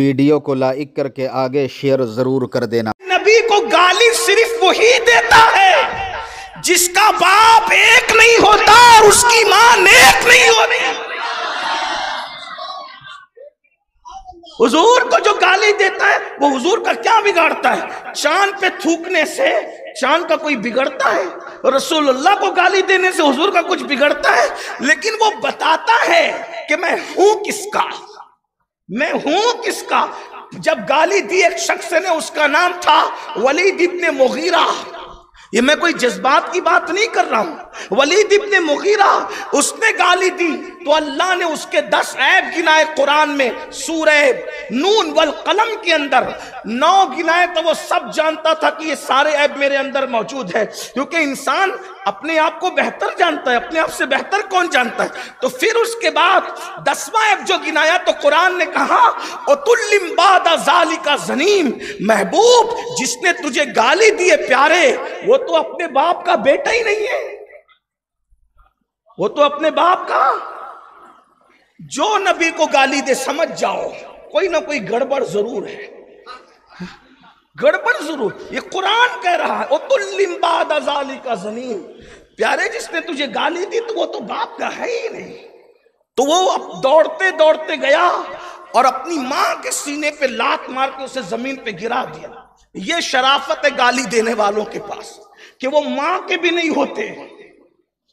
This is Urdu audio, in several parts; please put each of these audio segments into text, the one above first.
ویڈیو کو لائک کر کے آگے شیئر ضرور کر دینا۔ نبی کو گالی صرف وہی دیتا ہے جس کا باپ ایک نہیں ہوتا اور اس کی ماں نیک نہیں ہوتی۔ حضور کو جو گالی دیتا ہے وہ حضور کا کیا بگاڑتا ہے؟ چاند پہ تھوکنے سے چاند کا کوئی بگڑتا ہے؟ رسول اللہ کو گالی دینے سے حضور کا کچھ بگڑتا ہے؟ لیکن وہ بتاتا ہے کہ میں ہوں کس کا، میں ہوں کس کا۔ جب گالی دی ایک شخص نے، اس کا نام تھا ولید ابن مغیرہ۔ یہ میں کوئی جذبات کی بات نہیں کر رہا ہوں، ولید ابن مغیرہ اس نے گالی دی تو اللہ نے اس کے 10 عیب گنائے قرآن میں، سورہ نون والقلم کے اندر 9 گنائے، تو وہ سب جانتا تھا کہ یہ سارے عیب میرے اندر موجود ہے، کیونکہ انسان اپنے آپ کو بہتر جانتا ہے، اپنے آپ سے بہتر کون جانتا ہے۔ تو پھر اس کے بعد 10واں عیب جو گنایا تو قرآن نے کہا اُتُلِّمْ بَعْدَ ذَلِكَ زَنِيمٌ، محبوب جس نے تجھے گالی دی ہے پیارے، وہ تو اپنے باپ کا بیٹا ہی نہیں ہے، وہ تو اپنے باپ کا۔ جو نبی کو گالی دے سمجھ جاؤ کوئی نہ کوئی گڑبڑ ضرور ہے، گڑبڑ ضرور۔ یہ قرآن کہہ رہا ہے اُتُلِّمْ بَعْدَ ذَلِكَ زَنِيمٌ، پیارے جس نے تجھے گالی دی تو وہ تو باپ کا ہے ہی نہیں۔ تو وہ دوڑتے دوڑتے گیا اور اپنی ماں کے سینے پہ لات مار کے اسے زمین پہ گرا دیا۔ یہ شرافت ہے گالی دینے والوں کے پاس کہ وہ ماں کے بھی نہیں ہوتے،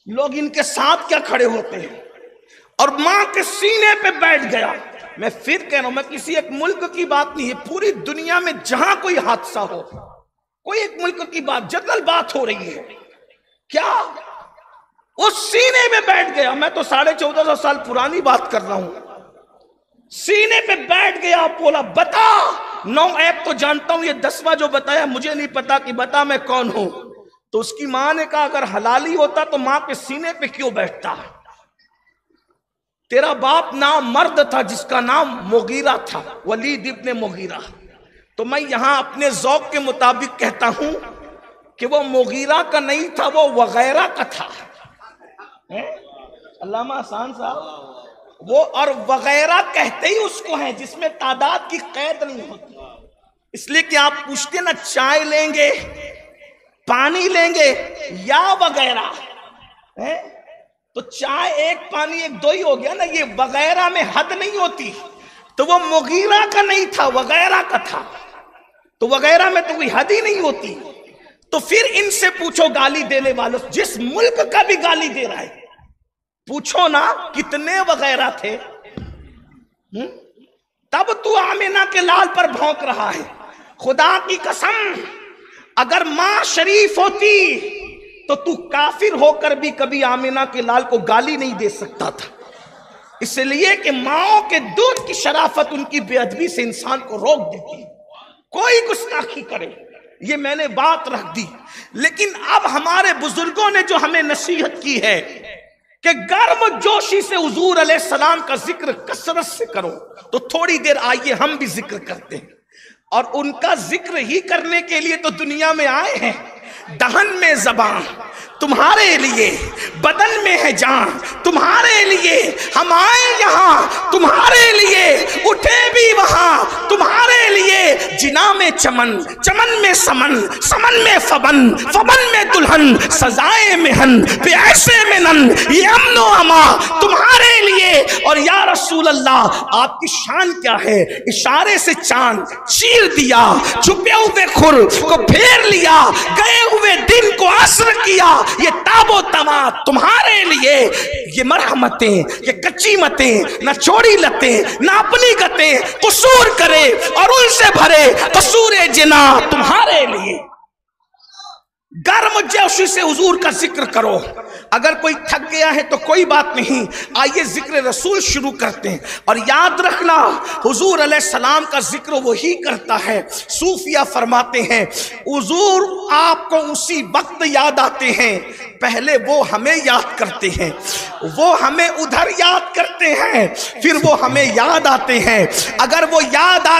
لوگ ان کے ساتھ کیا کھڑے ہوتے ہیں، اور ماں کے سینے پہ بیٹھ گیا۔ میں پھر کہہ رہا ہوں، میں کسی ایک ملک کی بات نہیں، یہ پوری دنیا میں جہاں کوئی حادثہ ہو، کوئی ایک ملک کی بات، جنرل بات ہو رہی ہے، کیا اس سینے میں بیٹھ گیا۔ میں تو 1450 سال پرانی بات کر رہا ہوں، سینے پہ بیٹھ گیا، بولا بتا 9 عیب تو جانتا ہوں، یہ 10واں جو بتایا مجھے نہیں پتا کہ بتا میں کون ہوں۔ تو اس کی ماں نے کہا اگر حلالی ہوتا تو ماں کے سینے پہ کیوں بیٹھتا؟ تیرا باپ نام مرد تھا جس کا نام مغیرہ تھا، ولید ابن مغیرہ۔ تو میں یہاں اپنے ذوق کے مطابق کہتا ہوں کہ وہ مغیرہ کا نہیں تھا، وہ وغیرہ کا تھا۔ علامہ احسان صاحب، وہ اور وغیرہ کہتے ہی اس کو ہیں جس میں تعداد کی قید نہیں ہوتی، اس لیے کہ آپ پوچھتے نا چائے لیں گے، پانی لیں گے یا وغیرہ، تو چائے ایک پانی ایک دو ہی ہو گیا نا، یہ وغیرہ میں حد نہیں ہوتی۔ تو وہ مغیرہ کا نہیں تھا، وغیرہ کا تھا، تو وغیرہ میں تو کوئی حد ہی نہیں ہوتی۔ تو پھر ان سے پوچھو گالی دینے والوں، جس ملک کا بھی گالی دے رہا ہے، پوچھو نا کتنے وغیرہ تھے، تب تو آمینہ کے لال پر بھونک رہا ہے۔ خدا کی قسم اگر ماں شریف ہوتی تو تو کافر ہو کر بھی کبھی آمینہ کے لال کو گالی نہیں دے سکتا تھا، اس لیے کہ ماؤں کے دودھ کی شرافت ان کی بے ادبی سے انسان کو روک دیتی، کوئی گستاخی کرے۔ یہ میں نے بات رکھ دی، لیکن اب ہمارے بزرگوں نے جو ہمیں نصیحت کی ہے کہ گرم جوشی سے حضور علیہ السلام کا ذکر کثرت سے کرو، تو تھوڑی دیر آئیے ہم بھی ذکر کرتے ہیں، اور ان کا ذکر ہی کرنے کے لیے تو دنیا میں آئے ہیں۔ دہن میں زبان تمہارے لیے، بدن میں ہے جان تمہارے لیے، ہم آئے یہاں تمہارے لیے، اٹھے بھی وہاں تمہارے لیے، جنا میں چمن، چمن میں سمن، سمن میں فبن، فبن میں دلہن، سزائے مہن پہ ایسے منن، یہ امن و اما تمہارے لیے۔ اور یا رسول اللہ آپ کی شان کیا ہے؟ اشارے سے چاند چیر دیا، چھپے ہوئے کھر کو پھیر لیا، گئے ہوئے دن کو عصر کیا، یہ تاب و تمام تمہارے لیے۔ یہ مرحمتیں، یہ کچی متیں، نہ چوڑی لتیں، نہ اپنی گتیں، قصور کرے اور ان سے بھرے قصور جنا تمہارے لیے۔ گرم جوشی سے حضور کا ذکر کرو۔ اگر کوئی تھک گیا ہے تو کوئی بات نہیں، آئیے ذکر رسول شروع کرتے ہیں۔ اور یاد رکھنا حضور علیہ السلام کا ذکر وہی کرتا ہے۔ صوفیہ فرماتے ہیں حضور آپ کو اسی وقت یاد آتے ہیں، پہلے وہ ہمیں یاد کرتے ہیں، وہ ہمیں ادھر یاد کرتے ہیں، پھر وہ ہمیں یاد آتے ہیں۔ اگر وہ یاد آ